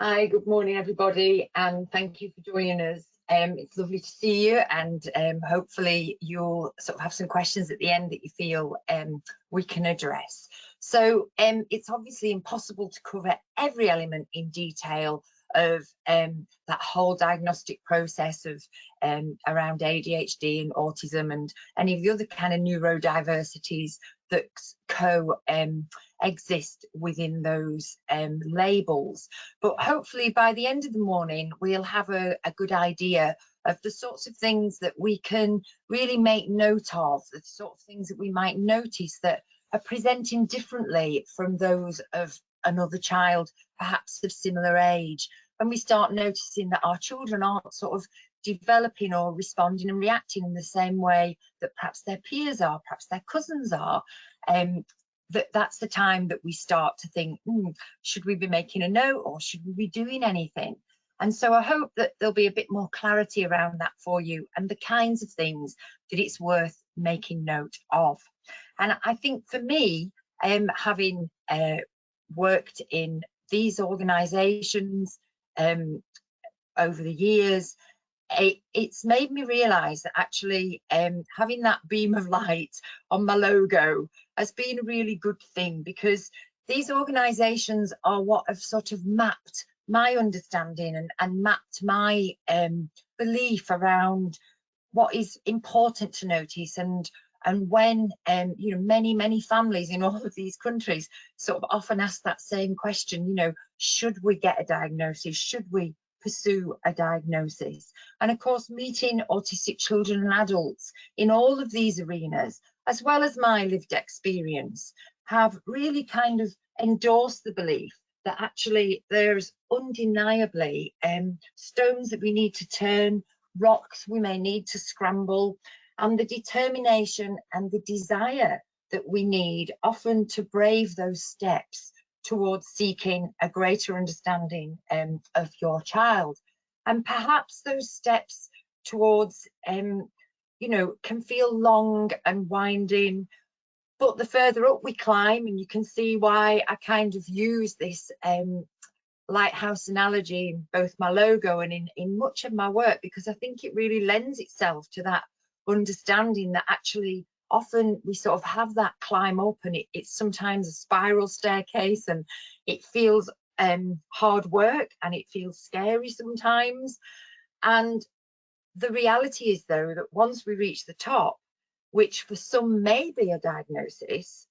Hi, good morning, everybody, and thank you for joining us. It's lovely to see you, and hopefully you'll sort of have some questions at the end that you feel we can address. So it's obviously impossible to cover every element in detail of that whole diagnostic process of around ADHD and autism and any of the other kind of neurodiversities that exist within those labels. But hopefully by the end of the morning, we'll have a good idea of the sorts of things that we can really make note of, the sort of things that we might notice that are presenting differently from those of another child, perhaps of similar age. When we start noticing that our children aren't sort of developing or responding and reacting in the same way that perhaps their peers are, perhaps their cousins are, that's the time that we start to think, should we be making a note or should we be doing anything? And so I hope that there'll be a bit more clarity around that for you and the kinds of things that it's worth making note of. And I think for me, having worked in these organisations over the years, it's made me realise that actually having that beam of light on my logo has been a really good thing, because these organisations are what have sort of mapped my understanding and mapped my belief around what is important to notice, and when you know, many families in all of these countries sort of often ask that same question, you know, should we get a diagnosis, should we pursue a diagnosis? And of course, meeting autistic children and adults in all of these arenas, as well as my lived experience, have really kind of endorsed the belief that actually there's undeniably stones that we need to turn, rocks we may need to scramble, and the determination and the desire that we need often to brave those steps towards seeking a greater understanding of your child. And perhaps those steps towards you know, can feel long and winding, but the further up we climb, and you can see why I kind of use this lighthouse analogy in both my logo and in much of my work, because I think it really lends itself to that understanding that actually often we sort of have that climb up, and it's sometimes a spiral staircase, and it feels hard work and it feels scary sometimes. And the reality is, though, that once we reach the top, which for some may be a diagnosis,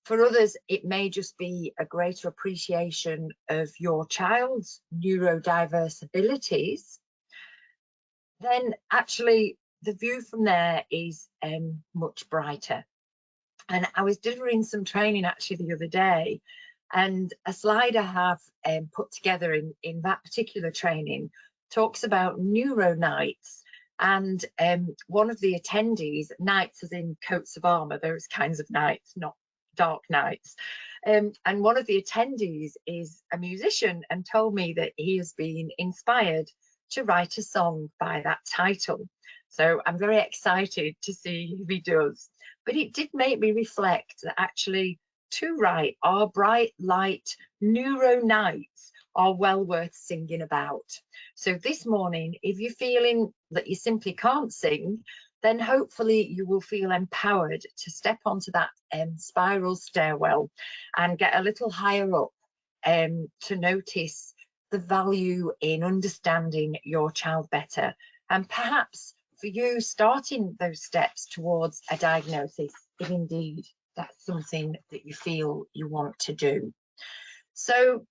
for others it may just be a greater appreciation of your child's neurodiverse abilities, then actually the view from there is much brighter. And I was delivering some training actually the other day, and a slide I have put together in that particular training talks about neuro nights. And one of the attendees, nights as in coats of armour, those kinds of nights, not dark nights, and one of the attendees is a musician and told me that he has been inspired to write a song by that title. So I'm very excited to see if he does. But it did make me reflect that actually to write our bright light neuro nights are well worth singing about. So this morning, if you're feeling that you simply can't sing, then hopefully you will feel empowered to step onto that spiral stairwell and get a little higher up to notice the value in understanding your child better, and perhaps for you starting those steps towards a diagnosis, if indeed that's something that you feel you want to do. So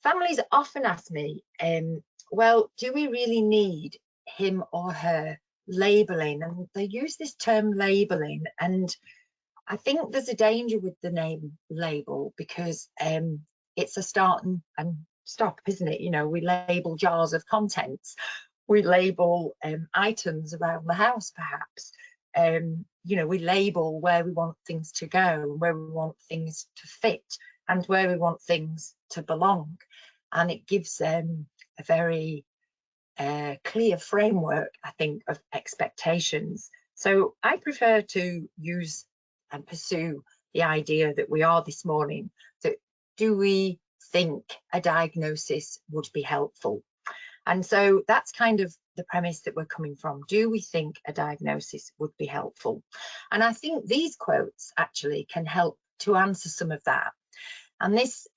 families often ask me, well, do we really need him or her labelling? And they use this term labelling, and I think there's a danger with the name label, because it's a start and stop, isn't it? You know, we label jars of contents, we label items around the house, perhaps. You know, we label where we want things to go, where we want things to fit, and where we want things to belong. And it gives a very clear framework, I think, of expectations. So I prefer to use and pursue the idea that we are this morning. So do we think a diagnosis would be helpful? And so that's kind of the premise that we're coming from. Do we think a diagnosis would be helpful? And I think these quotes actually can help to answer some of that. And this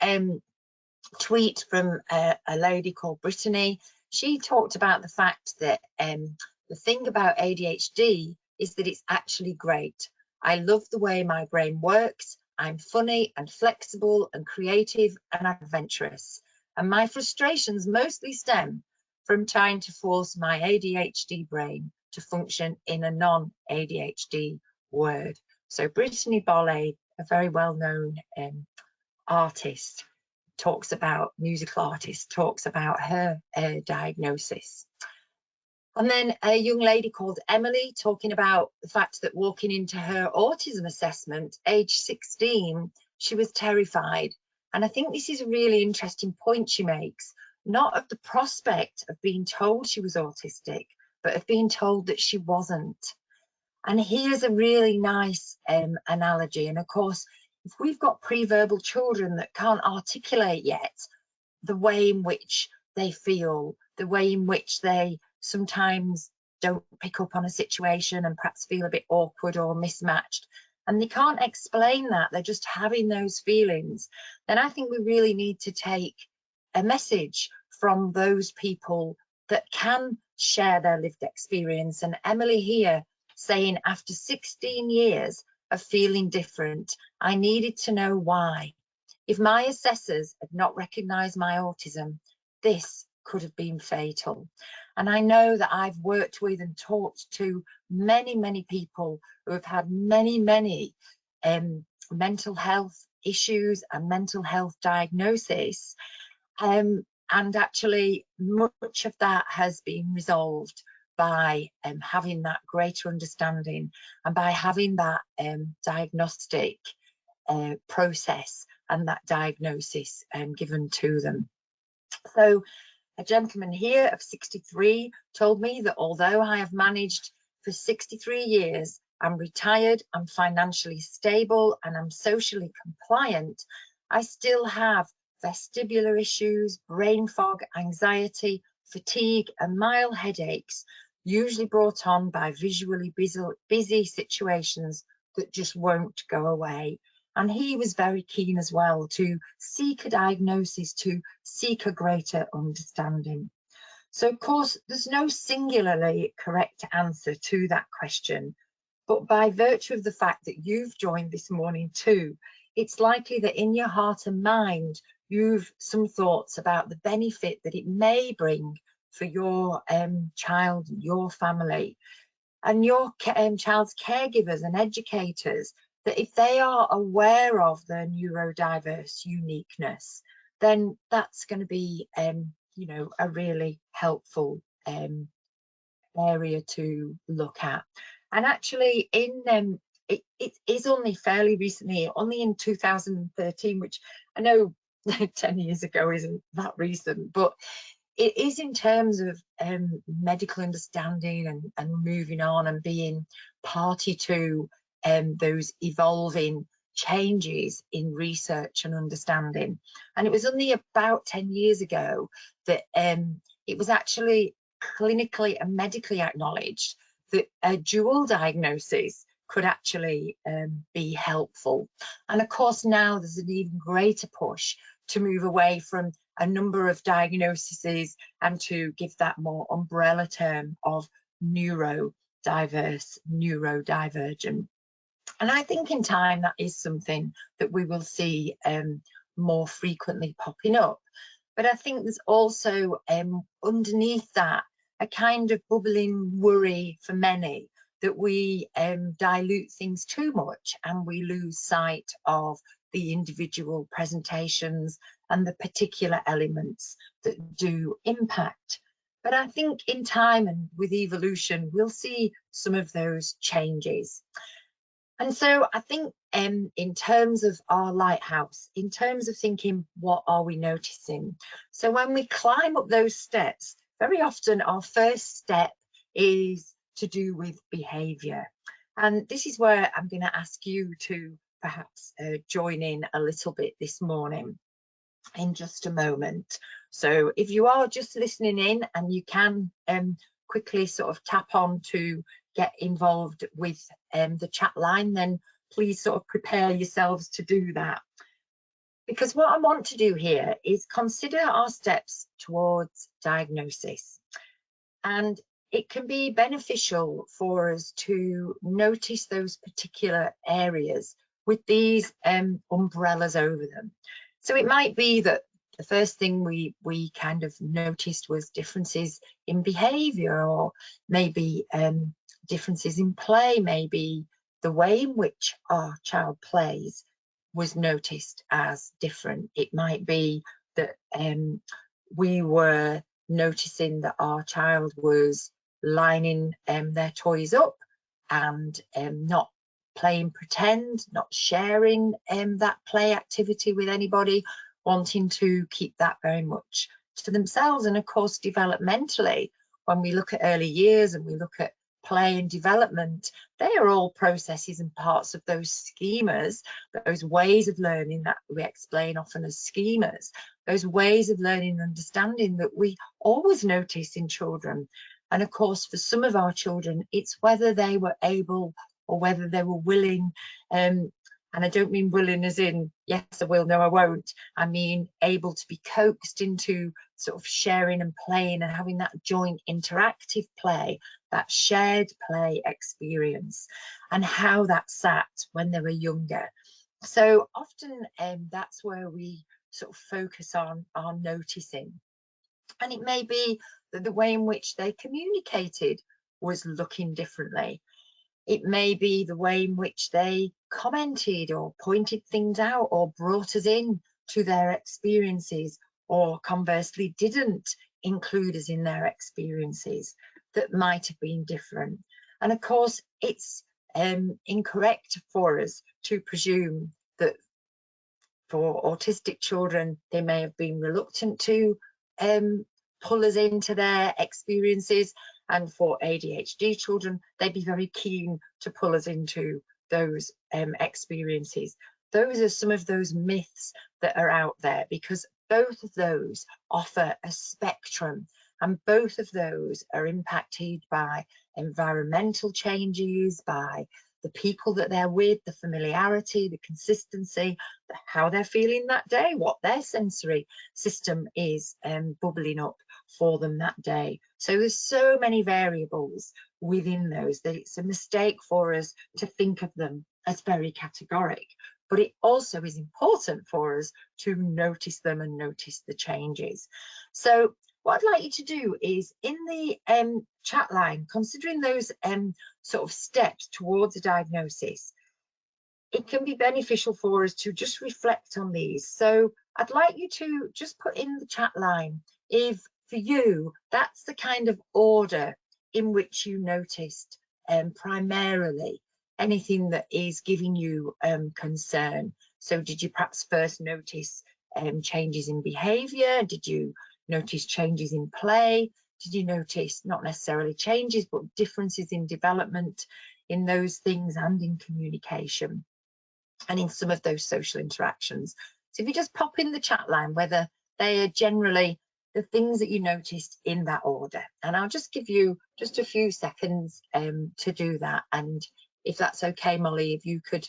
tweet from a lady called Brittany, she talked about the fact that the thing about ADHD is that it's actually great. I love the way my brain works. I'm funny and flexible and creative and adventurous. And my frustrations mostly stem from trying to force my ADHD brain to function in a non-ADHD word. So Brittany Bolle, a very well-known artist, musical artist, talks about her diagnosis. And then a young lady called Emily talking about the fact that walking into her autism assessment, age 16, she was terrified. And I think this is a really interesting point she makes, not of the prospect of being told she was autistic, but of being told that she wasn't. And here's a really nice analogy. And of course, if we've got pre-verbal children that can't articulate yet the way in which they feel, the way in which they sometimes don't pick up on a situation and perhaps feel a bit awkward or mismatched, and they can't explain that, they're just having those feelings, then I think we really need to take a message from those people that can share their lived experience. And Emily here saying, after 16 years of feeling different, I needed to know why. If my assessors had not recognised my autism, this could have been fatal. And I know that I've worked with and talked to many, many people who have had many, many mental health issues and mental health diagnoses. And actually, much of that has been resolved by having that greater understanding and by having that diagnostic process and that diagnosis given to them. So a gentleman here of 63 told me that although I have managed for 63 years, I'm retired, I'm financially stable, and I'm socially compliant, I still have vestibular issues, brain fog, anxiety, fatigue, and mild headaches, usually brought on by visually busy situations that just won't go away. And he was very keen as well to seek a diagnosis, to seek a greater understanding. So, of course, there's no singularly correct answer to that question. But by virtue of the fact that you've joined this morning too, it's likely that in your heart and mind, you've some thoughts about the benefit that it may bring for your child, your family, and your child's caregivers and educators, that if they are aware of their neurodiverse uniqueness, then that's going to be, you know, a really helpful area to look at. And actually, it is only fairly recently, only in 2013, which I know 10 years ago isn't that recent, but it is in terms of medical understanding and moving on and being party to those evolving changes in research and understanding. And it was only about 10 years ago that it was actually clinically and medically acknowledged that a dual diagnosis could actually be helpful. And of course, now there's an even greater push to move away from a number of diagnoses and to give that more umbrella term of neurodiverse, neurodivergent. And I think in time that is something that we will see more frequently popping up. But I think there's also underneath that a kind of bubbling worry for many that we dilute things too much and we lose sight of the individual presentations and the particular elements that do impact. But I think in time and with evolution, we'll see some of those changes. And so I think in terms of our lighthouse, in terms of thinking, what are we noticing? So when we climb up those steps, very often our first step is to do with behaviour. And this is where I'm going to ask you to perhaps join in a little bit this morning. in just a moment. So if you are just listening in, and you can quickly sort of tap on to get involved with the chat line, then please sort of prepare yourselves to do that. Because what I want to do here is consider our steps towards diagnosis. And it can be beneficial for us to notice those particular areas with these umbrellas over them. So it might be that the first thing we kind of noticed was differences in behaviour, or maybe differences in play, maybe the way in which our child plays was noticed as different. It might be that we were noticing that our child was lining their toys up and not playing pretend, not sharing that play activity with anybody, wanting to keep that very much to themselves. And of course, developmentally, when we look at early years and we look at play and development, they are all processes and parts of those schemas, those ways of learning that we explain often as schemas, those ways of learning and understanding that we always notice in children. And of course, for some of our children, it's whether they were able or whether they were willing, and I don't mean willing as in, yes, I will, no, I won't. I mean able to be coaxed into sort of sharing and playing and having that joint interactive play, that shared play experience, and how that sat when they were younger. So often that's where we sort of focus on noticing. And it may be that the way in which they communicated was looking differently. It may be the way in which they commented or pointed things out or brought us in to their experiences, or conversely didn't include us in their experiences, that might have been different. And of course, it's incorrect for us to presume that for autistic children, they may have been reluctant to pull us into their experiences, and for ADHD children, they'd be very keen to pull us into those experiences. Those are some of those myths that are out there, because both of those offer a spectrum, and both of those are impacted by environmental changes, by the people that they're with, the familiarity, the consistency, how they're feeling that day, what their sensory system is bubbling up for them that day. So there's so many variables within those that it's a mistake for us to think of them as very categoric. But it also is important for us to notice them and notice the changes. So what I'd like you to do is, in the chat line, considering those sort of steps towards a diagnosis, it can be beneficial for us to just reflect on these. So I'd like you to just put in the chat line if for you that's the kind of order in which you noticed primarily anything that is giving you concern. So did you perhaps first notice changes in behaviour? Did you notice changes in play? Did you notice not necessarily changes, but differences in development in those things and in communication and in some of those social interactions? So if you just pop in the chat line whether they are generally the things that you noticed in that order, and I'll just give you just a few seconds to do that. And if that's okay, Molly, if you could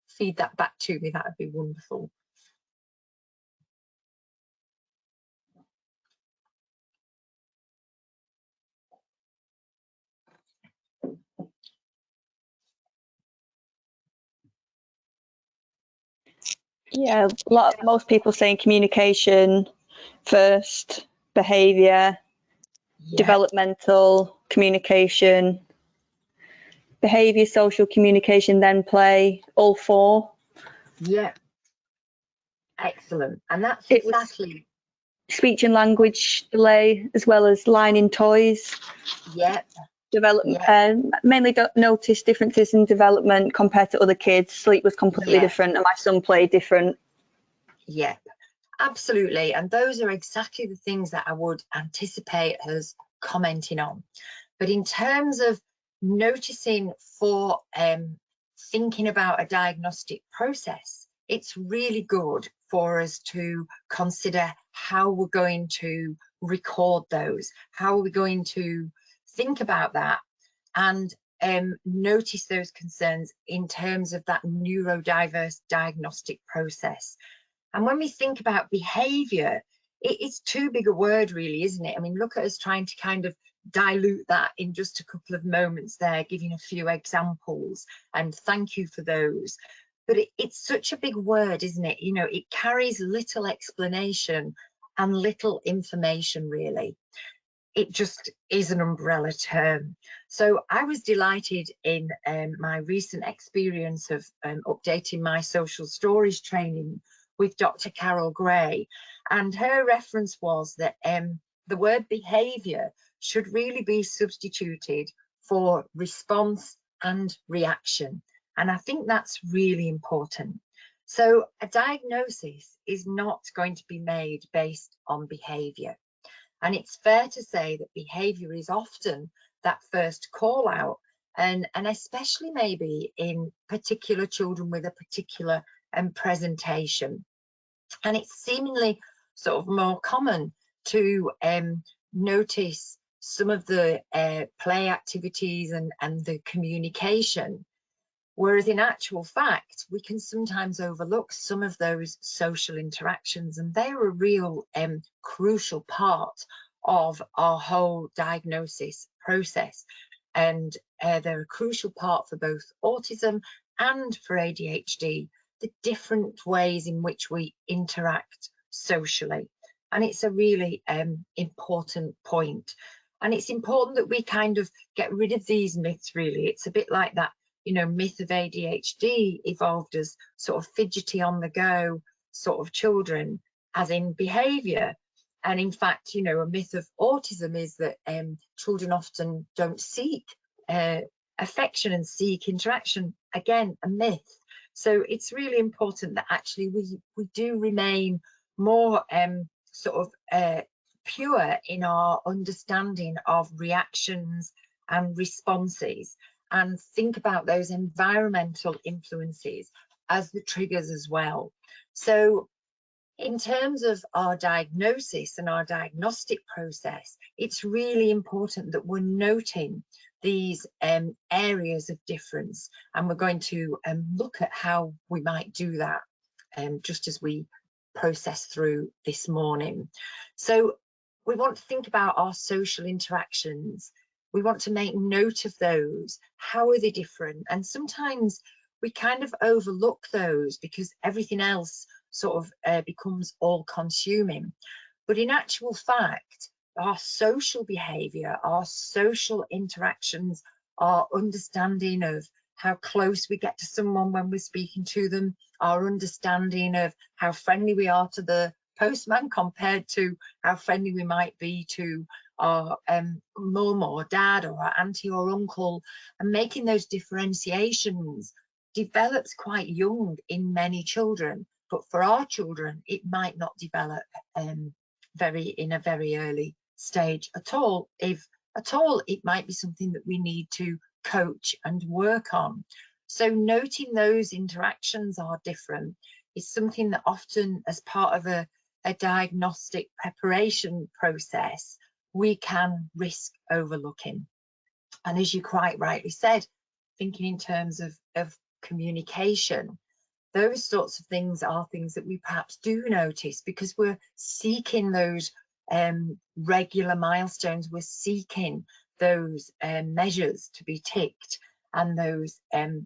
feed that back to me, that would be wonderful. Yeah, most people saying communication first, behaviour, developmental communication, behaviour, social communication, then play, all four. Yeah, excellent. And that's exactly speech and language delay, as well as lining toys. Yeah. Development, mainly don't notice differences in development compared to other kids. Sleep was completely different, and my son played different. Yeah, absolutely. And those are exactly the things that I would anticipate us commenting on. But in terms of noticing for thinking about a diagnostic process, it's really good for us to consider how we're going to record those, how are we going to think about that, and notice those concerns in terms of that neurodiverse diagnostic process. And when we think about behaviour, it's too big a word really, isn't it? I mean, look at us trying to kind of dilute that in just a couple of moments there, giving a few examples, and thank you for those. But it's such a big word, isn't it? You know, it carries little explanation and little information really. It just is an umbrella term. So I was delighted in my recent experience of updating my social stories training with Dr. Carol Gray, and her reference was that the word behaviour should really be substituted for response and reaction. And I think that's really important. So a diagnosis is not going to be made based on behaviour. And it's fair to say that behaviour is often that first call out, and especially maybe in particular children with a particular presentation. And it's seemingly sort of more common to notice some of the play activities and the communication, whereas in actual fact we can sometimes overlook some of those social interactions, and they're a real crucial part of our whole diagnosis process. And they're a crucial part for both autism and for ADHD, the different ways in which we interact socially. And it's a really important point. And it's important that we kind of get rid of these myths really. It's a bit like that, you know, myth of ADHD evolved as sort of fidgety on the go sort of children, as in behaviour. And in fact, you know, a myth of autism is that children often don't seek affection and seek interaction. Again, a myth. So it's really important that actually we do remain more sort of pure in our understanding of reactions and responses, and think about those environmental influences as the triggers as well. So in terms of our diagnosis and our diagnostic process, it's really important that we're noting these areas of difference, and we're going to look at how we might do that just as we process through this morning. So we want to think about our social interactions. We want to make note of those. How are they different? And sometimes we kind of overlook those because everything else sort of becomes all-consuming. But in actual fact, our social behaviour, our social interactions, our understanding of how close we get to someone when we're speaking to them, our understanding of how friendly we are to the postman compared to how friendly we might be to our mum or dad or our auntie or uncle, and making those differentiations develops quite young in many children. But for our children, it might not develop in a very early stage at all. If at all, it might be something that we need to coach and work on. So noting those interactions are different is something that often, as part of a diagnostic preparation process, we can risk overlooking. And as you quite rightly said, thinking in terms of communication, those sorts of things are things that we perhaps do notice because we're seeking those regular milestones, we're seeking those measures to be ticked, and those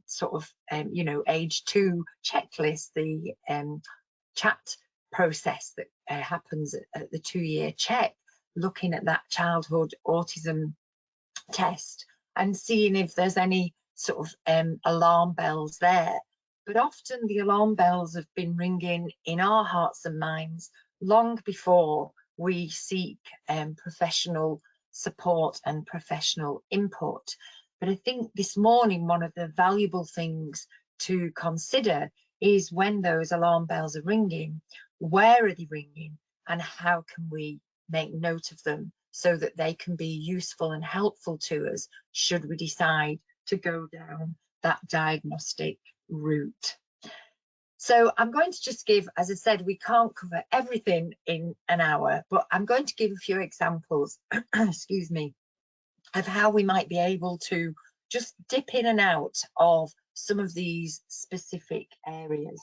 sort of you know, age 2 checklist, the chat process that happens at the 2-year check, looking at that childhood autism test and seeing if there's any sort of alarm bells there. But often the alarm bells have been ringing in our hearts and minds long before we seek professional support and professional input. But I think this morning, one of the valuable things to consider is when those alarm bells are ringing, where are they ringing, and how can we make note of them so that they can be useful and helpful to us should we decide to go down that diagnostic route. So I'm going to just give, as I said, we can't cover everything in an hour, but I'm going to give a few examples, excuse me, of how we might be able to just dip in and out of some of these specific areas.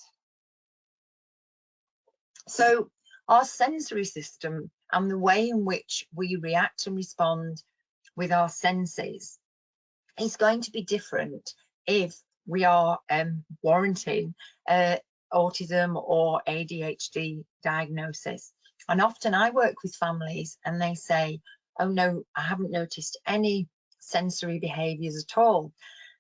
So our sensory system and the way in which we react and respond with our senses is going to be different if we are warranting autism or ADHD diagnosis. And often I work with families and they say, oh no, I haven't noticed any sensory behaviours at all.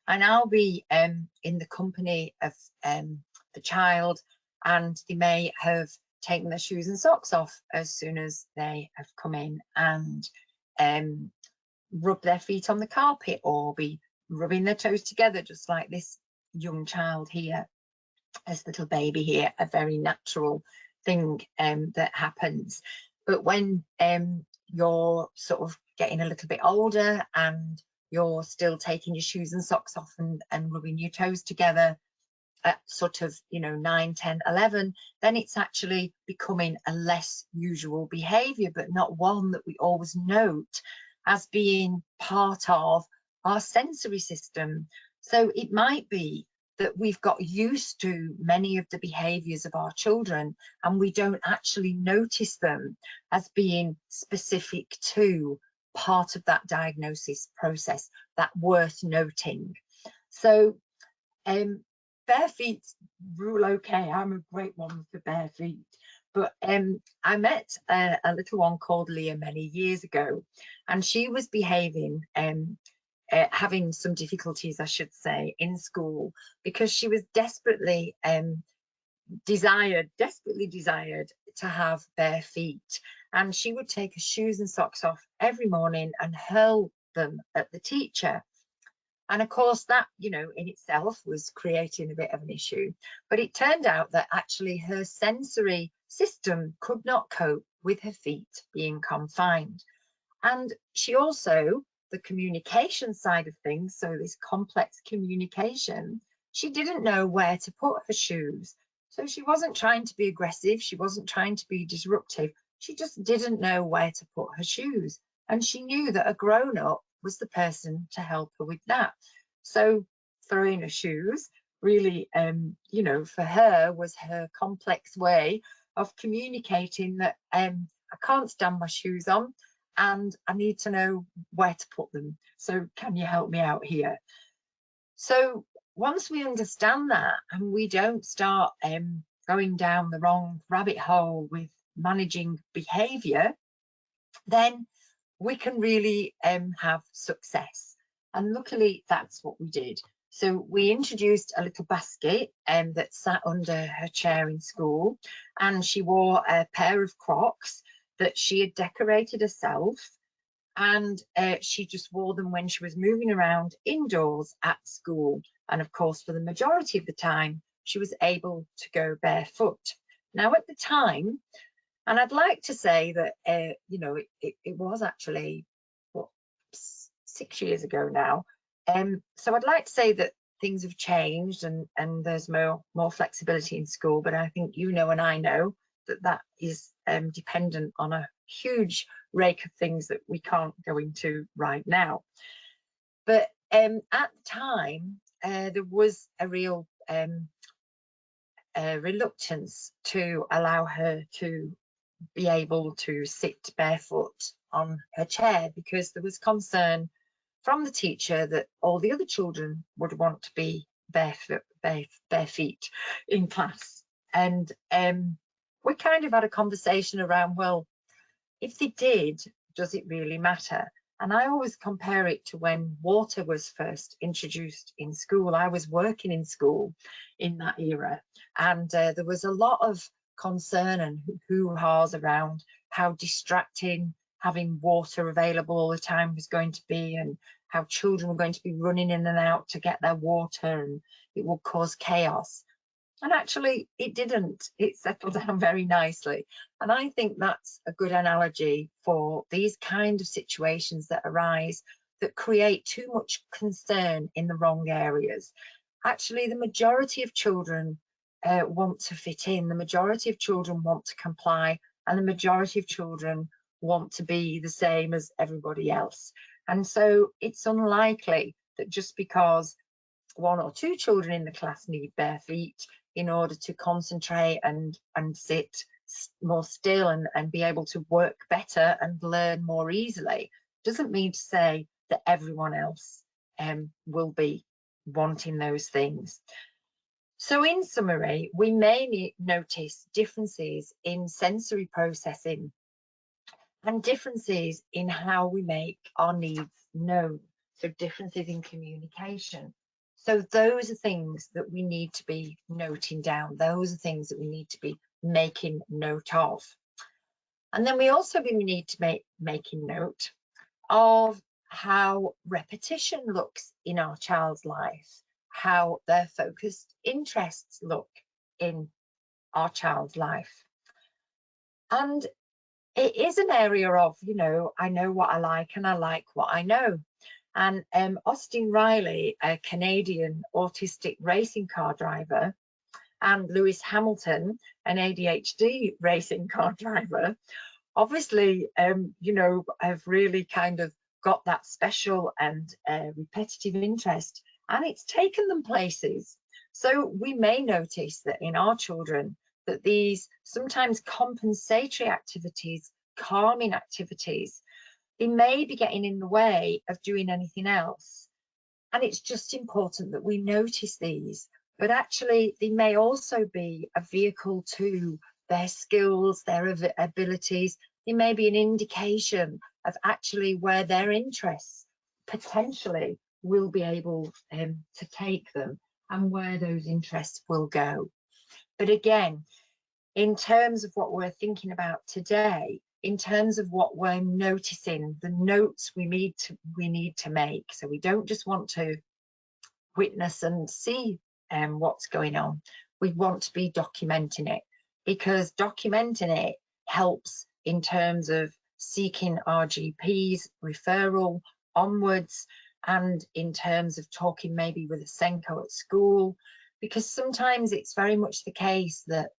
And I'll be in the company of the child, and they may have taken their shoes and socks off as soon as they have come in, and rub their feet on the carpet, or be rubbing their toes together, just like this young child here, this little baby here, a very natural thing that happens. But when you're sort of getting a little bit older and you're still taking your shoes and socks off and rubbing your toes together at sort of, you know, 9, 10, 11, then it's actually becoming a less usual behavior, but not one that we always note as being part of our sensory system. So it might be that we've got used to many of the behaviors of our children and we don't actually notice them as being specific to part of that diagnosis process that worth noting. So bare feet rule okay. I'm a great one for bare feet. But I met a little one called Leah many years ago, and she was behaving, having some difficulties, I should say, in school, because she was desperately desired to have bare feet. And she would take her shoes and socks off every morning and hurl them at the teacher. And of course that, you know, in itself was creating a bit of an issue. But it turned out that actually her sensory system could not cope with her feet being confined. And she also, the communication side of things, so this complex communication, she didn't know where to put her shoes. So she wasn't trying to be aggressive, she wasn't trying to be disruptive, she just didn't know where to put her shoes. And she knew that a grown-up was the person to help her with that. So throwing her shoes really, you know, for her was her complex way of communicating that I can't stand my shoes on and I need to know where to put them. So can you help me out here? So once we understand that and we don't start going down the wrong rabbit hole with managing behavior, then we can really have success. And luckily that's what we did. So we introduced a little basket that sat under her chair in school, and she wore a pair of Crocs that she had decorated herself, and she just wore them when she was moving around indoors at school. And of course, for the majority of the time, she was able to go barefoot. Now at the time, and I'd like to say that, you know, it was actually, what, 6 years ago now. So I'd like to say that things have changed and there's more flexibility in school, but I think you know and I know that that is dependent on a huge rake of things that we can't go into right now. But at the time, there was a real reluctance to allow her to be able to sit barefoot on her chair, because there was concern from the teacher that all the other children would want to be barefoot, bare feet in class. And we kind of had a conversation around, well, if they did, does it really matter? And I always compare it to when water was first introduced in school. I was working in school in that era, and there was a lot of concern and hoo-ha's around how distracting having water available all the time was going to be, and how children were going to be running in and out to get their water, and it would cause chaos. And actually it didn't. It settled down very nicely. And I think that's a good analogy for these kind of situations that arise that create too much concern in the wrong areas. Actually, the majority of children want to fit in. The majority of children want to comply, and the majority of children want to be the same as everybody else. And so it's unlikely that just because 1 or 2 children in the class need bare feet in order to concentrate and sit more still and be able to work better and learn more easily, doesn't mean to say that everyone else will be wanting those things. So in summary, we may notice differences in sensory processing and differences in how we make our needs known. So differences in communication. So those are things that we need to be noting down. Those are things that we need to be making note of. And then we also need to making note of how repetition looks in our child's life, how their focused interests look in our child's life. And it is an area of, I know what I like and I like what I know. And Austin Riley, a Canadian autistic racing car driver, and Lewis Hamilton, an ADHD racing car driver, obviously, have really kind of got that special and repetitive interest, and it's taken them places. So we may notice that in our children that these sometimes compensatory activities, calming activities, they may be getting in the way of doing anything else. And it's just important that we notice these, but actually they may also be a vehicle to their skills, their abilities. They may be an indication of actually where their interests potentially will be able to take them and where those interests will go. But again, in terms of what we're thinking about today, in terms of what we're noticing, the notes we need to make. So we don't just want to witness and see what's going on. We want to be documenting it, because documenting it helps in terms of seeking RGP's referral onwards, and in terms of talking maybe with a SENCO at school, because sometimes it's very much the case that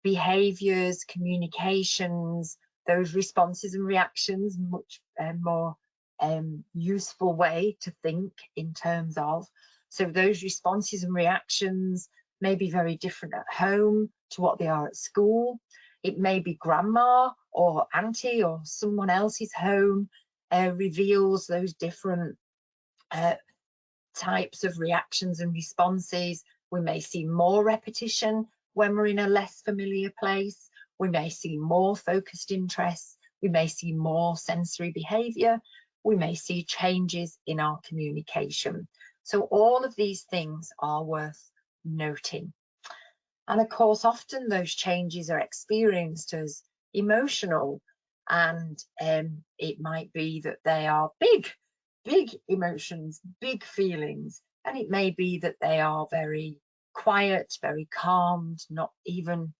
behaviours, communications, those responses and reactions, much more useful way to think in terms of. So those responses and reactions may be very different at home to what they are at school. It may be grandma or auntie or someone else's home reveals those different types of reactions and responses. We may see more repetition when we're in a less familiar place. We may see more focused interests. We may see more sensory behaviour. We may see changes in our communication. So all of these things are worth noting. And of course, often those changes are experienced as emotional, and it might be that they are big emotions, big feelings, and it may be that they are very quiet, very calmed, not even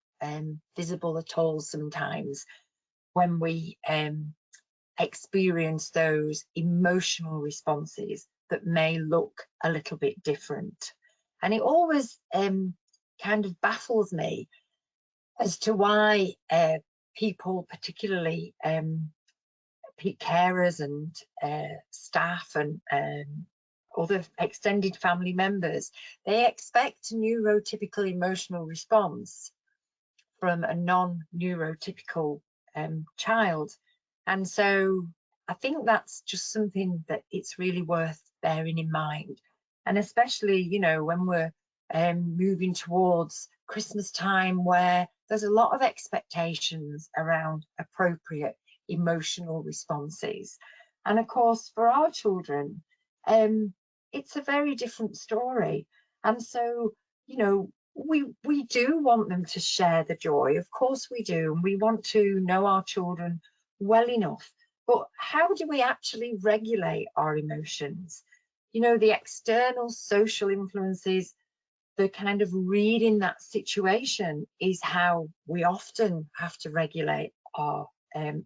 visible at all sometimes when we experience those emotional responses that may look a little bit different. And it always kind of baffles me as to why people, particularly carers and staff and other extended family members, they expect a neurotypical emotional response from a non-neurotypical child. And so I think that's just something that it's really worth bearing in mind. And especially, when we're moving towards Christmas time, where there's a lot of expectations around appropriate emotional responses. And of course, for our children, it's a very different story. And so, we do want them to share the joy. Of course we do. And we want to know our children well enough. But how do we actually regulate our emotions? The external social influences, the kind of reading that situation is how we often have to regulate our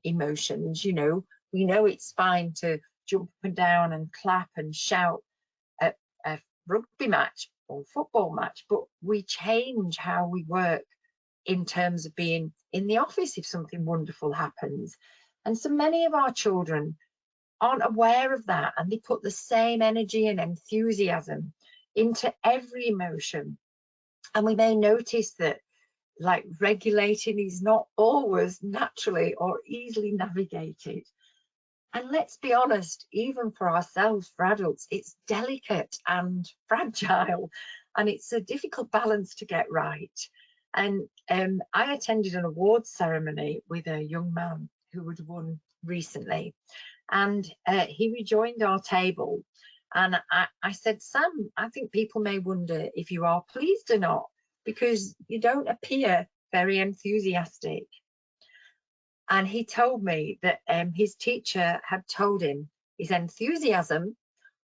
emotions. We know it's fine to jump up and down and clap and shout at a rugby match, or football match, but we change how we work in terms of being in the office if something wonderful happens. And so many of our children aren't aware of that, and they put the same energy and enthusiasm into every emotion. And we may notice that, like, regulating is not always naturally or easily navigated. And let's be honest, even for ourselves, for adults, it's delicate and fragile, and it's a difficult balance to get right. And I attended an awards ceremony with a young man who had won recently, and he rejoined our table. And I said, Sam, I think people may wonder if you are pleased or not, because you don't appear very enthusiastic. And he told me that his teacher had told him his enthusiasm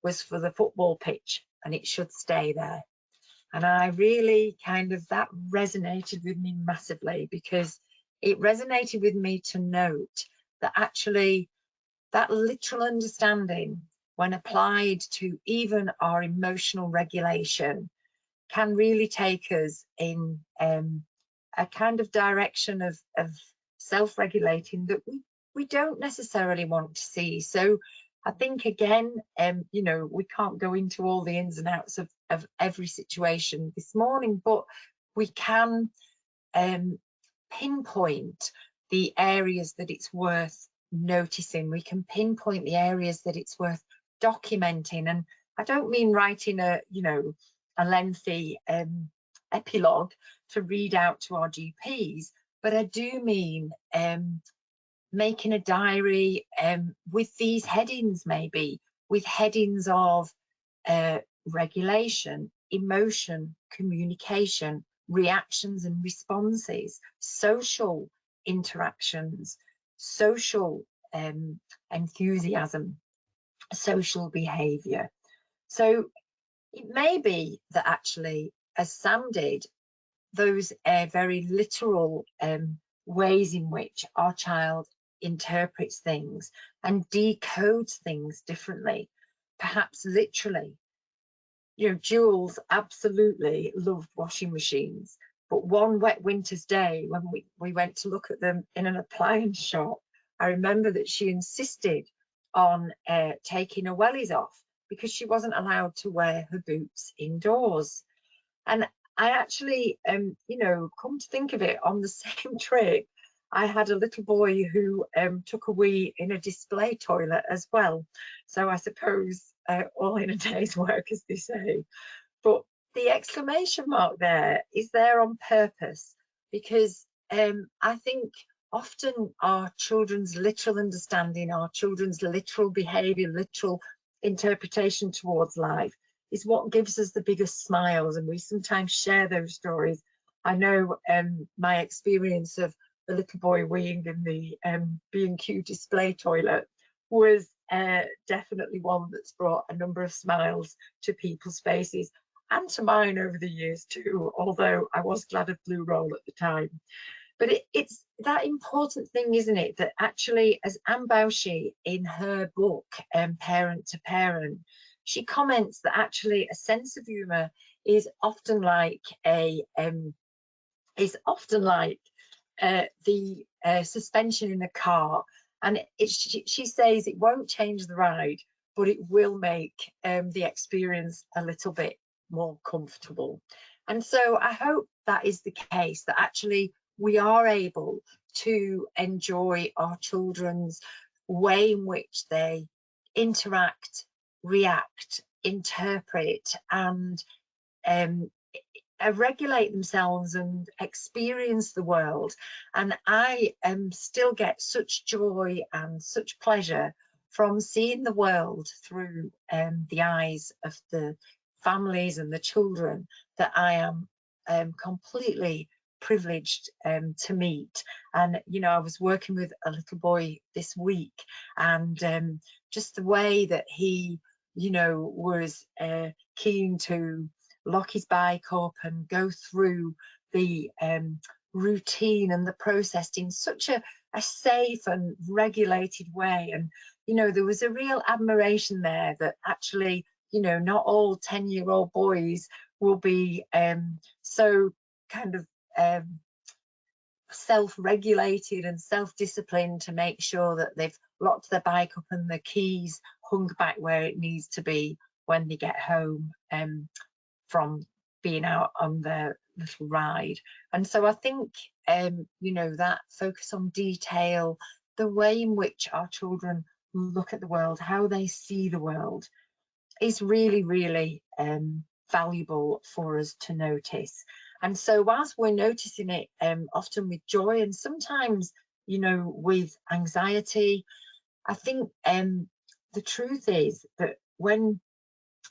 was for the football pitch and it should stay there. And I really that resonated with me massively, because it resonated with me to note that actually that literal understanding, when applied to even our emotional regulation, can really take us in a kind of direction of self-regulating that we don't necessarily want to see. So I think, again, you know, we can't go into all the ins and outs of every situation this morning, but we can pinpoint the areas that it's worth noticing. We can pinpoint the areas that it's worth documenting. And I don't mean writing a lengthy epilogue to read out to our GPs, but I do mean making a diary with these headings, maybe with headings of regulation, emotion, communication, reactions and responses, social interactions, social enthusiasm, social behaviour. So it may be that actually, as Sam did, those very literal ways in which our child interprets things and decodes things differently, perhaps literally. You know, Jules absolutely loved washing machines, but one wet winter's day when we went to look at them in an appliance shop, I remember that she insisted on taking her wellies off because she wasn't allowed to wear her boots indoors. And I actually, you know, come to think of it, on the same trip, I had a little boy who took a wee in a display toilet as well. So I suppose all in a day's work, as they say. But the exclamation mark there is there on purpose, because I think often our children's literal understanding, our children's literal behaviour, literal interpretation towards life is what gives us the biggest smiles, and we sometimes share those stories. I know my experience of the little boy weeing in the B&Q display toilet was definitely one that's brought a number of smiles to people's faces, and to mine over the years too, although I was glad of Blue Roll at the time. But it's that important thing, isn't it, that actually, as Anne Baushi in her book, Parent to Parent, she comments that actually a sense of humour is often like the suspension in a car, and she says it won't change the ride, but it will make the experience a little bit more comfortable. And so I hope that is the case, that actually we are able to enjoy our children's way in which they interact, react, interpret, and regulate themselves and experience the world. And I still get such joy and such pleasure from seeing the world through the eyes of the families and the children that I am completely privileged to meet. And you know, I was working with a little boy this week, and just the way that he, you know, was keen to lock his bike up and go through the routine and the process in such a safe and regulated way. And you know, there was a real admiration there that actually, you know, not all 10-year-old boys will be so kind of self-regulated and self-disciplined to make sure that they've locked their bike up and the keys hung back where it needs to be when they get home from being out on their little ride. And so I think you know, that focus on detail, the way in which our children look at the world, how they see the world, is really, really valuable for us to notice. And so whilst we're noticing it often with joy and sometimes, you know, with anxiety, I think the truth is that when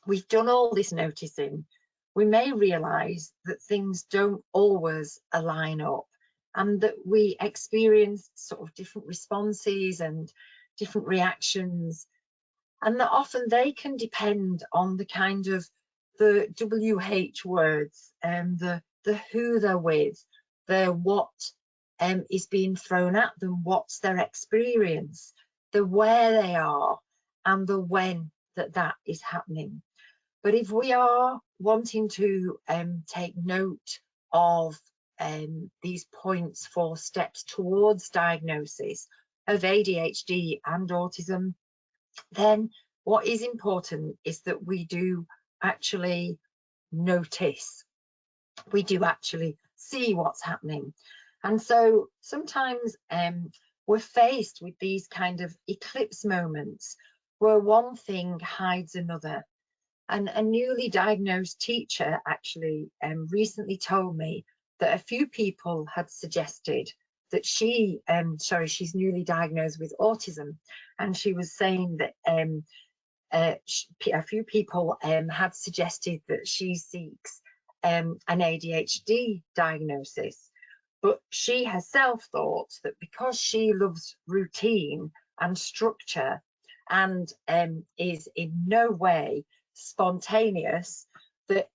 we've done all this noticing, we may realise that things don't always align up, and that we experience sort of different responses and different reactions, and that often they can depend on the kind of the WH words and the who they're with, the what is being thrown at them, what's their experience, the where they are, and the when that is happening. But if we are wanting to take note of these points for steps towards diagnosis of ADHD and autism, then what is important is that we do actually notice, we do actually see what's happening. And so sometimes we're faced with these kind of eclipse moments where one thing hides another. And a newly diagnosed teacher actually recently told me that a few people had suggested that she's newly diagnosed with autism, and she was saying that a few people had suggested that she seeks an ADHD diagnosis, but she herself thought that because she loves routine and structure and is in no way spontaneous, that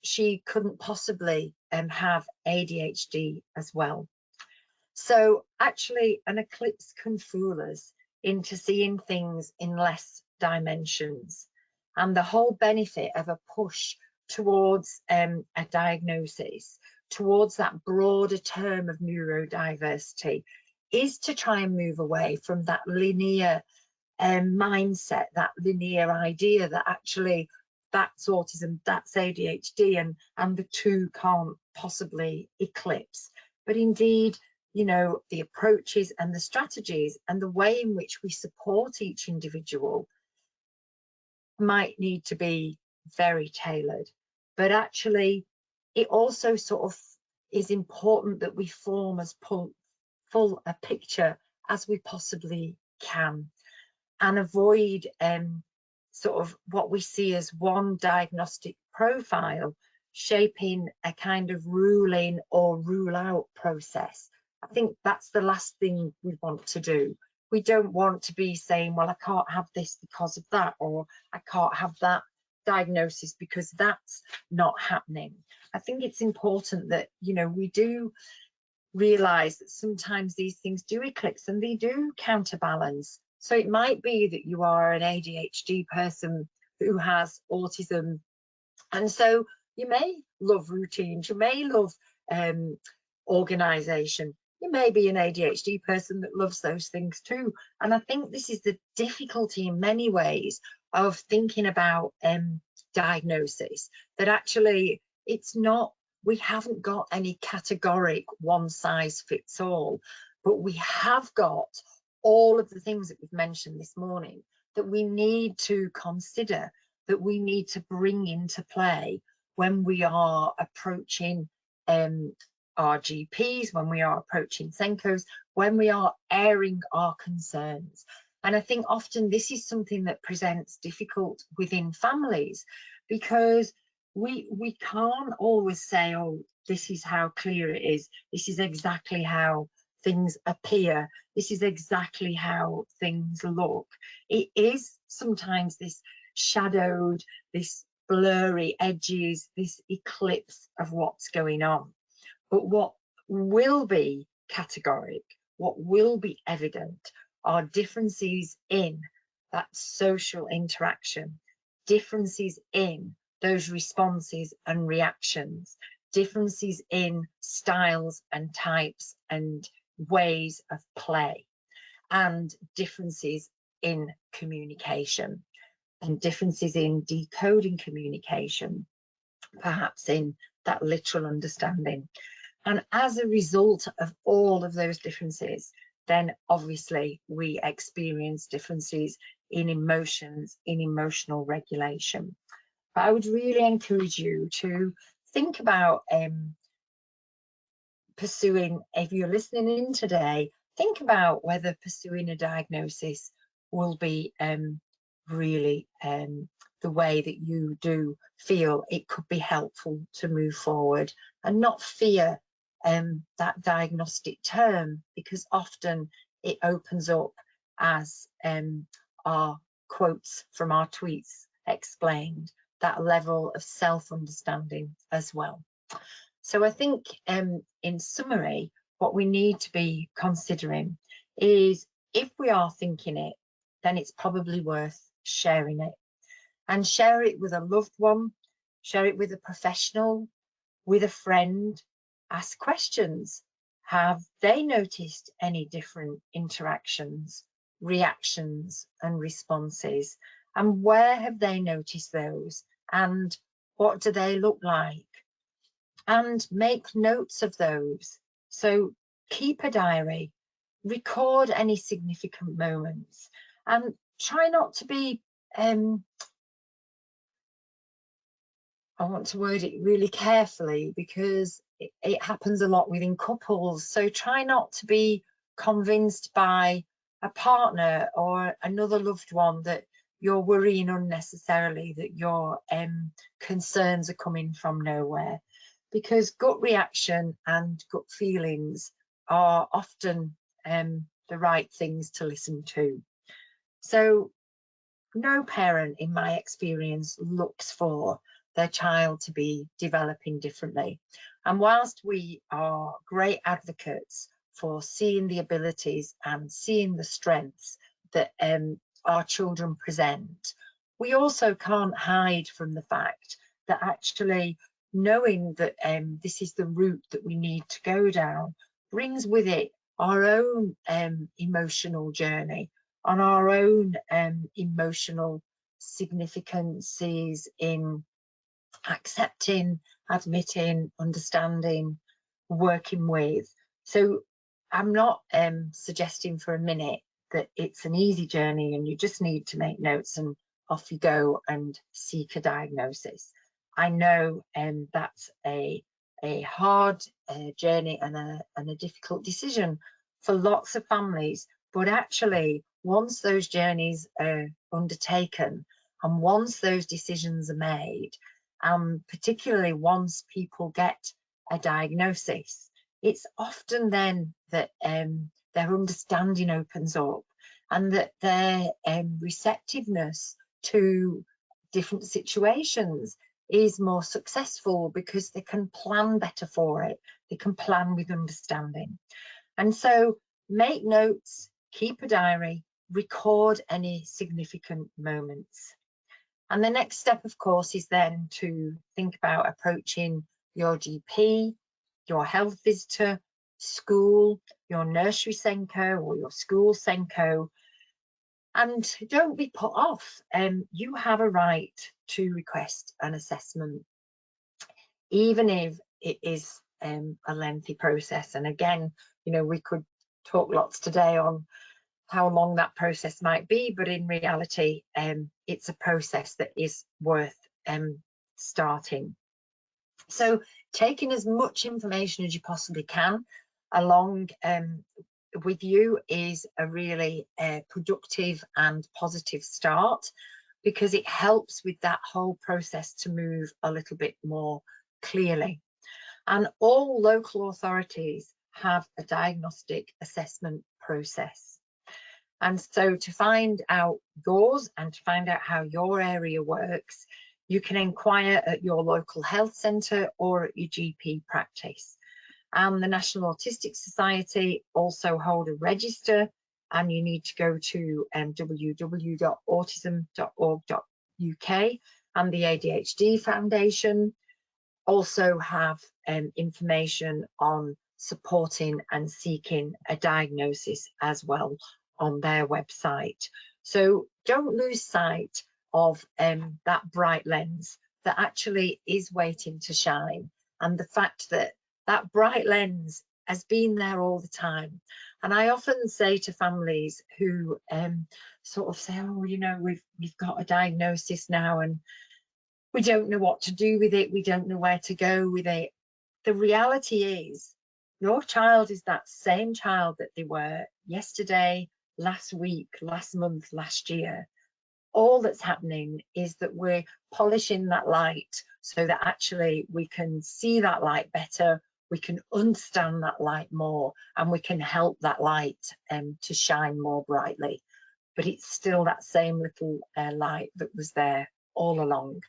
she couldn't possibly have ADHD as well. So actually an eclipse can fool us into seeing things in less dimensions, and the whole benefit of a push towards a diagnosis, towards that broader term of neurodiversity, is to try and move away from that linear mindset, that linear idea that actually that's autism, that's ADHD, and the two can't possibly eclipse. But indeed, you know, the approaches and the strategies and the way in which we support each individual might need to be very tailored. But actually, it also sort of is important that we form as full a picture as we possibly can, and avoid sort of what we see as one diagnostic profile shaping a kind of rule in or rule out process. I think that's the last thing we want to do. We don't want to be saying, well, I can't have this because of that, or I can't have that diagnosis because that's not happening. I think it's important that, you know, we do realize that sometimes these things do eclipse and they do counterbalance. So it might be that you are an ADHD person who has autism, and so you may love routines, you may love organization, you may be an ADHD person that loves those things too. And I think this is the difficulty in many ways of thinking about diagnosis, that actually it's not, we haven't got any categoric one size fits all, but we have got all of the things that we've mentioned this morning that we need to consider, that we need to bring into play when we are approaching our GPs, when we are approaching Senkos, when we are airing our concerns. And I think often this is something that presents difficult within families, because we can't always say, oh, this is how clear it is, this is exactly how things appear, this is exactly how things look. It is sometimes this shadowed, this blurry edges, this eclipse of what's going on. But what will be categoric, what will be evident, are differences in that social interaction, differences in those responses and reactions, differences in styles and types and ways of play, and differences in communication, and differences in decoding communication, perhaps in that literal understanding. And as a result of all of those differences, then obviously we experience differences in emotions, in emotional regulation. But I would really encourage you to think about pursuing, if you're listening in today, think about whether pursuing a diagnosis will be really the way that you do feel it could be helpful to move forward, and not fear that diagnostic term, because often it opens up, as our quotes from our tweets explained, that level of self-understanding as well. So I think in summary, what we need to be considering is, if we are thinking it, then it's probably worth sharing it, and share it with a loved one, share it with a professional, with a friend. Ask questions. Have they noticed any different interactions, reactions and responses? And where have they noticed those? And what do they look like? And make notes of those. So keep a diary, record any significant moments, and try not to be, I want to word it really carefully, because it happens a lot within couples. So try not to be convinced by a partner or another loved one that you're worrying unnecessarily, that your concerns are coming from nowhere, because gut reaction and gut feelings are often the right things to listen to. So no parent, in my experience, looks for their child to be developing differently. And whilst we are great advocates for seeing the abilities and seeing the strengths that our children present, we also can't hide from the fact that actually knowing that this is the route that we need to go down brings with it our own emotional journey, on our own emotional significances in accepting, admitting, understanding, working with. So I'm not suggesting for a minute that it's an easy journey and you just need to make notes and off you go and seek a diagnosis. I know that's a hard journey and a difficult decision for lots of families, but actually once those journeys are undertaken and once those decisions are made, particularly once people get a diagnosis, it's often then that their understanding opens up, and that their receptiveness to different situations is more successful, because they can plan better for it. They can plan with understanding. And so make notes, keep a diary, record any significant moments. And the next step, of course, is then to think about approaching your GP, your health visitor, school, your nursery SENCO or your school SENCO. And don't be put off. You have a right to request an assessment, even if it is a lengthy process. And again, you know, we could talk lots today on how long that process might be, but in reality, it's a process that is worth starting. So taking as much information as you possibly can along with you is a really productive and positive start, because it helps with that whole process to move a little bit more clearly. And all local authorities have a diagnostic assessment process. And so to find out yours and to find out how your area works, you can inquire at your local health centre or at your GP practice. And the National Autistic Society also hold a register, and you need to go to www.autism.org.uk and the ADHD Foundation also have information on supporting and seeking a diagnosis as well on their website. So don't lose sight of that bright lens that actually is waiting to shine, and the fact that that bright lens has been there all the time. And I often say to families who sort of say, oh, you know, we've got a diagnosis now and we don't know what to do with it, we don't know where to go with it. The reality is your child is that same child that they were yesterday, last week, last month, last year. All that's happening is that we're polishing that light so that actually we can see that light better, we can understand that light more, and we can help that light to shine more brightly. But it's still that same little light that was there all along.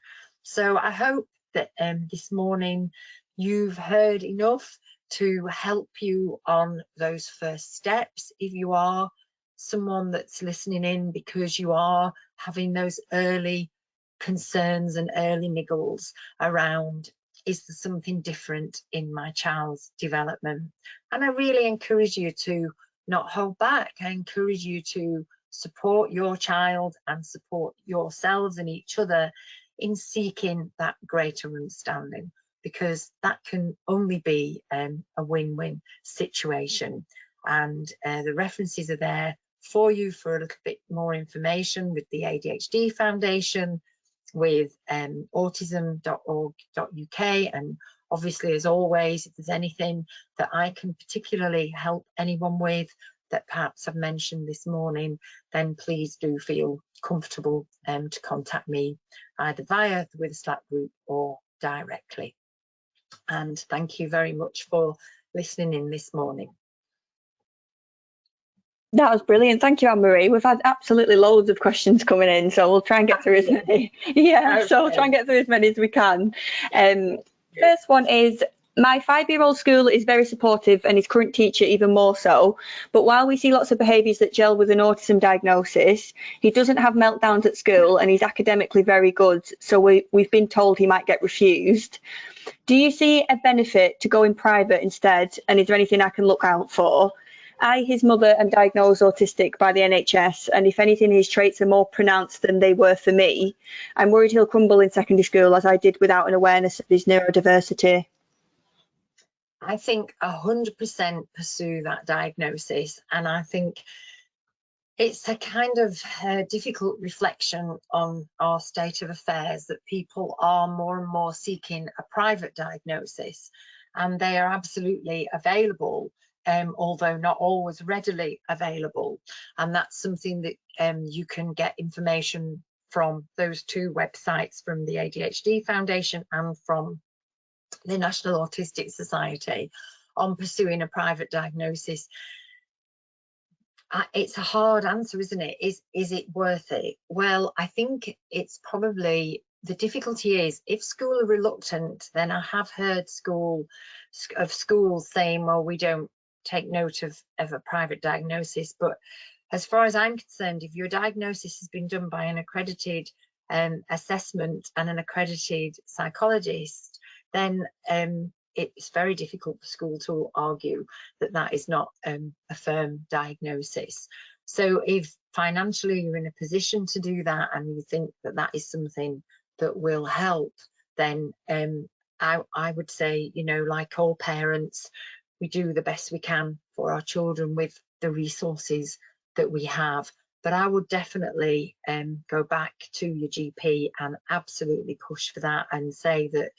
So I hope that this morning you've heard enough to help you on those first steps. If you are someone that's listening in because you are having those early concerns and early niggles around, is there something different in my child's development? And I really encourage you to not hold back. I encourage you to support your child and support yourselves and each other in seeking that greater understanding, because that can only be a win-win situation. And the references are there for you for a little bit more information with the ADHD Foundation, with autism.org.uk, and obviously, as always, if there's anything that I can particularly help anyone with that perhaps I've mentioned this morning, then please do feel comfortable to contact me either via the With a Slack group or directly. And thank you very much for listening in this morning. That was brilliant. Thank you, Anne-Marie. We've had absolutely loads of questions coming in, so we'll try and get through as many. Yeah, okay. So we'll try and get through as many as we can. First one is, my 5-year-old school is very supportive and his current teacher even more so. But while we see lots of behaviours that gel with an autism diagnosis, he doesn't have meltdowns at school and he's academically very good. So we've been told he might get refused. Do you see a benefit to going private instead? And is there anything I can look out for? I, his mother, am diagnosed autistic by the NHS, and if anything, his traits are more pronounced than they were for me. I'm worried he'll crumble in secondary school, as I did without an awareness of his neurodiversity. I think 100% pursue that diagnosis, and I think it's a kind of difficult reflection on our state of affairs that people are more and more seeking a private diagnosis, and they are absolutely available, although not always readily available. And that's something that you can get information from those two websites, from the ADHD Foundation and from the National Autistic Society, on pursuing a private diagnosis. It's a hard answer, isn't it? Is it worth it? Well, I think it's probably, the difficulty is if school are reluctant, then I have heard schools saying, well, we don't take note of a private diagnosis. But as far as I'm concerned, if your diagnosis has been done by an accredited assessment and an accredited psychologist, then it's very difficult for school to argue that that is not a firm diagnosis. So if financially you're in a position to do that and you think that that is something that will help, then I would say, you know, like all parents, we do the best we can for our children with the resources that we have. But I would definitely go back to your GP and absolutely push for that and say that,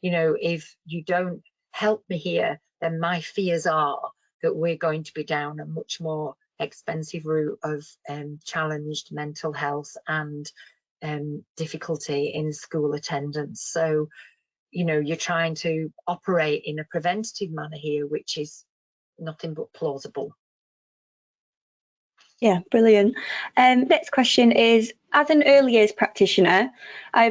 you know, if you don't help me here, then my fears are that we're going to be down a much more expensive route of challenged mental health and difficulty in school attendance. So, you know, you're trying to operate in a preventative manner here, which is nothing but plausible. Yeah, brilliant. Next question is, As an early years practitioner, I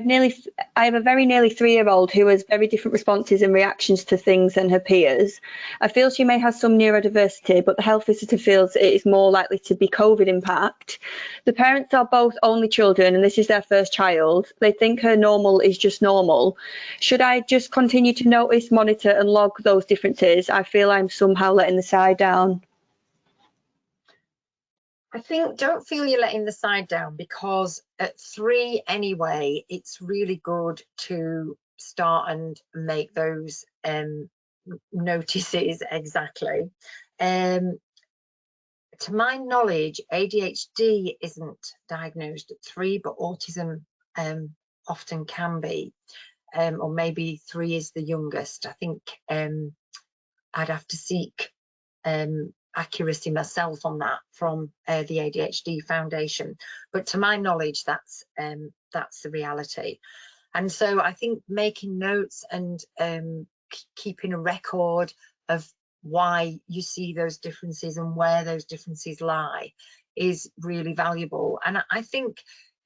have a very nearly 3-year-old who has very different responses and reactions to things than her peers. I feel she may have some neurodiversity, but the health visitor feels it is more likely to be COVID impact. The parents are both only children and this is their first child. They think her normal is just normal. Should I just continue to notice, monitor and log those differences? I feel I'm somehow letting the side down. I think don't feel you're letting the side down, because at 3 anyway, it's really good to start and make those notices exactly. To my knowledge, ADHD isn't diagnosed at 3, but autism often can be, or maybe 3 is the youngest. I think I'd have to seek accuracy myself on that from the ADHD Foundation, but to my knowledge, that's the reality. And so I think making notes and keeping a record of why you see those differences and where those differences lie is really valuable. And I think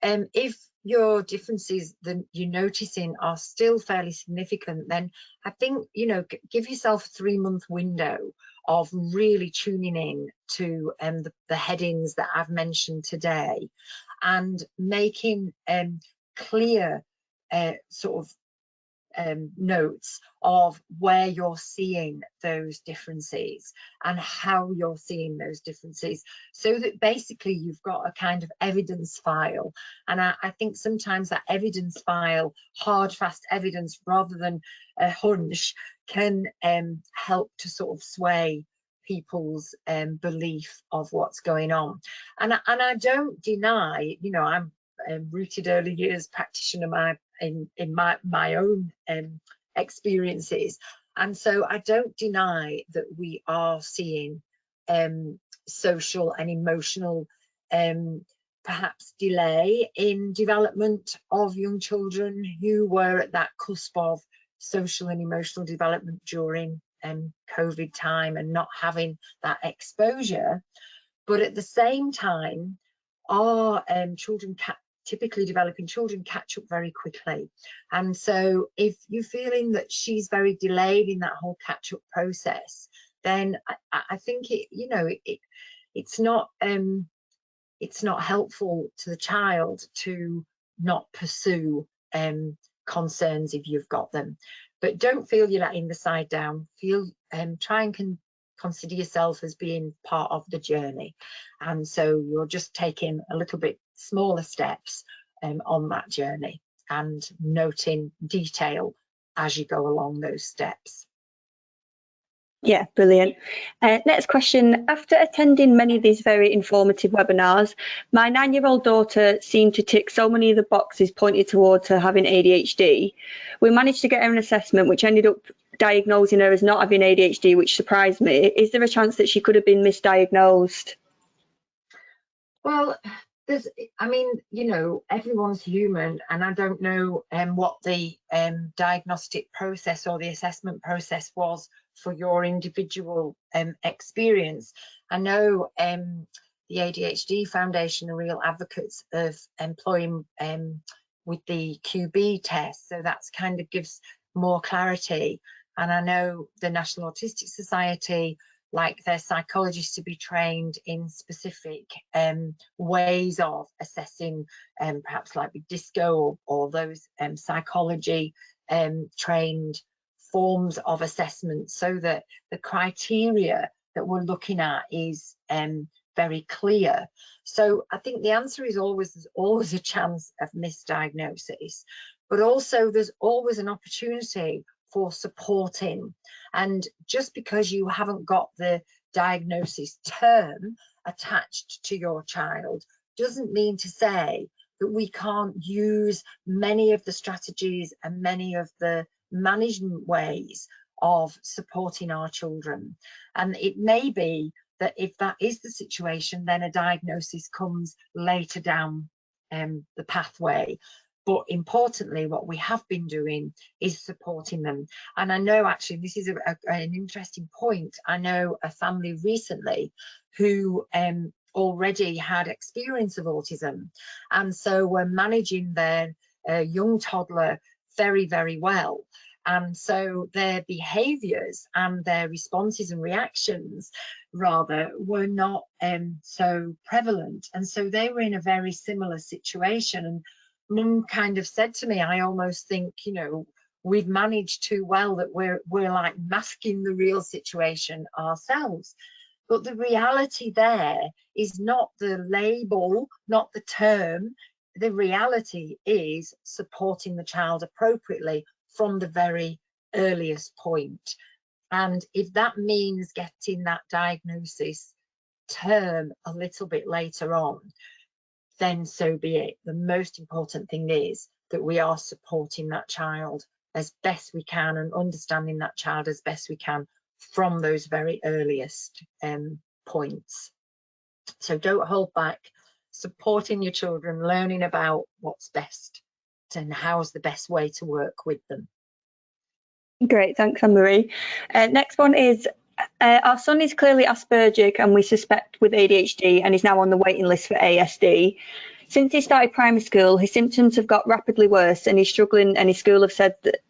if your differences that you're noticing are still fairly significant, then I think, you know, give yourself a 3-month window of really tuning in to the headings that I've mentioned today, and making clear sort of notes of where you're seeing those differences and how you're seeing those differences, so that basically you've got a kind of evidence file. And I think sometimes that evidence file, hard, fast evidence rather than a hunch, can help to sort of sway people's belief of what's going on. And I don't deny, you know, I'm a rooted early years practitioner in my own experiences, and so I don't deny that we are seeing social and emotional perhaps delay in development of young children who were at that cusp of social and emotional development during COVID time and not having that exposure. But at the same time, our children, typically developing children, catch up very quickly. And so if you're feeling that she's very delayed in that whole catch-up process, then I think it's not helpful to the child to not pursue concerns if you've got them. But don't feel you're letting the side down. Try and consider yourself as being part of the journey, and so you're just taking a little bit smaller steps on that journey and noting detail as you go along those steps. Yeah, brilliant. Next question. After attending many of these very informative webinars, my 9-year-old daughter seemed to tick so many of the boxes pointed towards her having ADHD. We managed to get her an assessment which ended up diagnosing her as not having ADHD, which surprised me. Is there a chance that she could have been misdiagnosed? Well, I mean, you know, everyone's human, and I don't know what the diagnostic process or the assessment process was for your individual experience. I know the ADHD Foundation are real advocates of employing with the QB test, so that's kind of gives more clarity. And I know the National Autistic Society like their psychologists to be trained in specific ways of assessing, perhaps like with DISCO or those psychology trained forms of assessment, so that the criteria that we're looking at is very clear. So I think the answer is there's always a chance of misdiagnosis, but also there's always an opportunity for supporting. And just because you haven't got the diagnosis term attached to your child doesn't mean to say that we can't use many of the strategies and many of the management ways of supporting our children. And it may be that if that is the situation, then a diagnosis comes later down the pathway. But importantly, what we have been doing is supporting them. And I know, actually, this is an interesting point. I know a family recently who already had experience of autism, and so were managing their young toddler very, very well. And so their behaviours and their responses and reactions rather were not so prevalent, and so they were in a very similar situation. And Mum kind of said to me, I almost think, you know, we've managed too well that we're like masking the real situation ourselves. But the reality there is not the label, not the term. The reality is supporting the child appropriately from the very earliest point. And if that means getting that diagnosis term a little bit later on, then so be it. The most important thing is that we are supporting that child as best we can and understanding that child as best we can from those very earliest points. So don't hold back, supporting your children, learning about what's best and how's the best way to work with them. Great, thanks, Anne-Marie. Next one is, our son is clearly Aspergic and we suspect with ADHD and is now on the waiting list for ASD. Since he started primary school, his symptoms have got rapidly worse and he's struggling, and his school have said that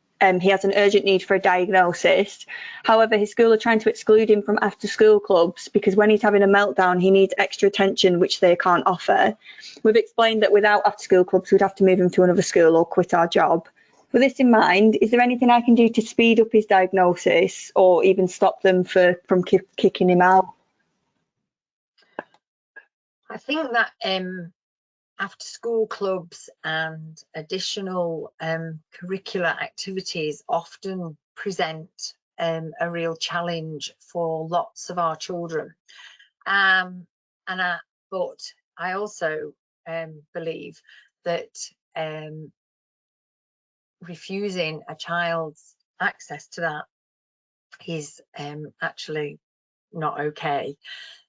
he has an urgent need for a diagnosis. However, his school are trying to exclude him from after school clubs because when he's having a meltdown, he needs extra attention, which they can't offer. We've explained that without after school clubs, we'd have to move him to another school or quit our job. With this in mind, is there anything I can do to speed up his diagnosis or even stop them from kicking him out? I think that after school clubs and additional curricular activities often present a real challenge for lots of our children. But I also believe that refusing a child's access to that is actually not okay.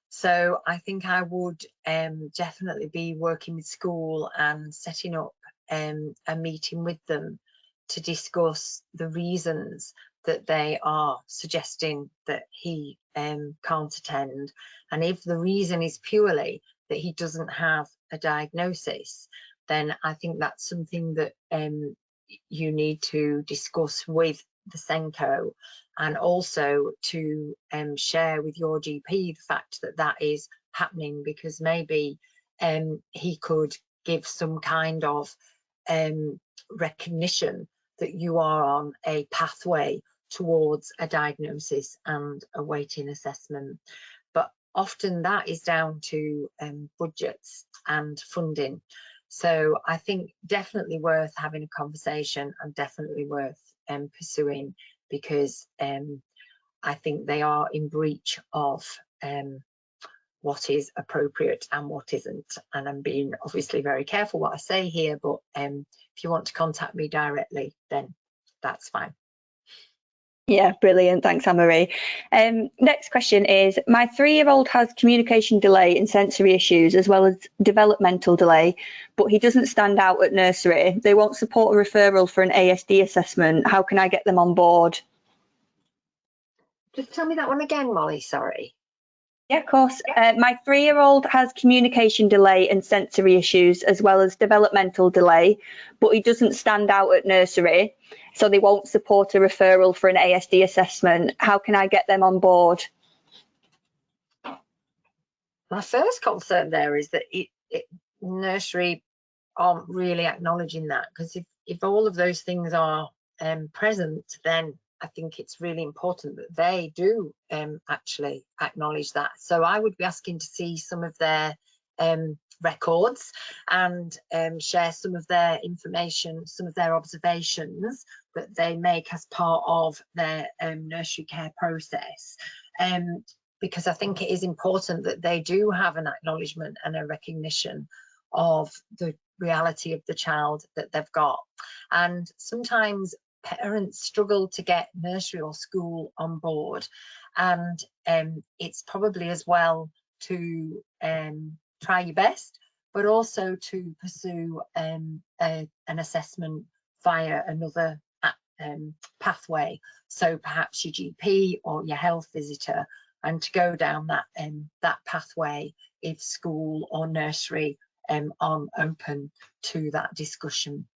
So I think I would definitely be working with school and setting up a meeting with them to discuss the reasons that they are suggesting that he can't attend. And if the reason is purely that he doesn't have a diagnosis, then I think that's something that you need to discuss with the SENCO, and also to share with your GP the fact that that is happening, because maybe he could give some kind of recognition that you are on a pathway towards a diagnosis and awaiting assessment. But often that is down to budgets and funding. So I think definitely worth having a conversation and definitely worth pursuing, because I think they are in breach of what is appropriate and what isn't. And I'm being obviously very careful what I say here, but if you want to contact me directly, then that's fine. Yeah, brilliant. Thanks, Anne-Marie. Next question is, my 3-year-old has communication delay and sensory issues as well as developmental delay, but he doesn't stand out at nursery. They won't support a referral for an ASD assessment. How can I get them on board? Just tell me that one again, Molly, sorry. Yeah, of course. My 3-year-old has communication delay and sensory issues as well as developmental delay, but he doesn't stand out at nursery, so they won't support a referral for an ASD assessment. How can I get them on board? My first concern there is that nursery aren't really acknowledging that, because if all of those things are present, then I think it's really important that they do actually acknowledge that. So I would be asking to see some of their records and share some of their information, some of their observations that they make as part of their nursery care process. Because I think it is important that they do have an acknowledgement and a recognition of the reality of the child that they've got. And sometimes parents struggle to get nursery or school on board, and it's probably as well to try your best, but also to pursue an assessment via another pathway. So perhaps your GP or your health visitor and to go down that pathway if school or nursery aren't open to that discussion.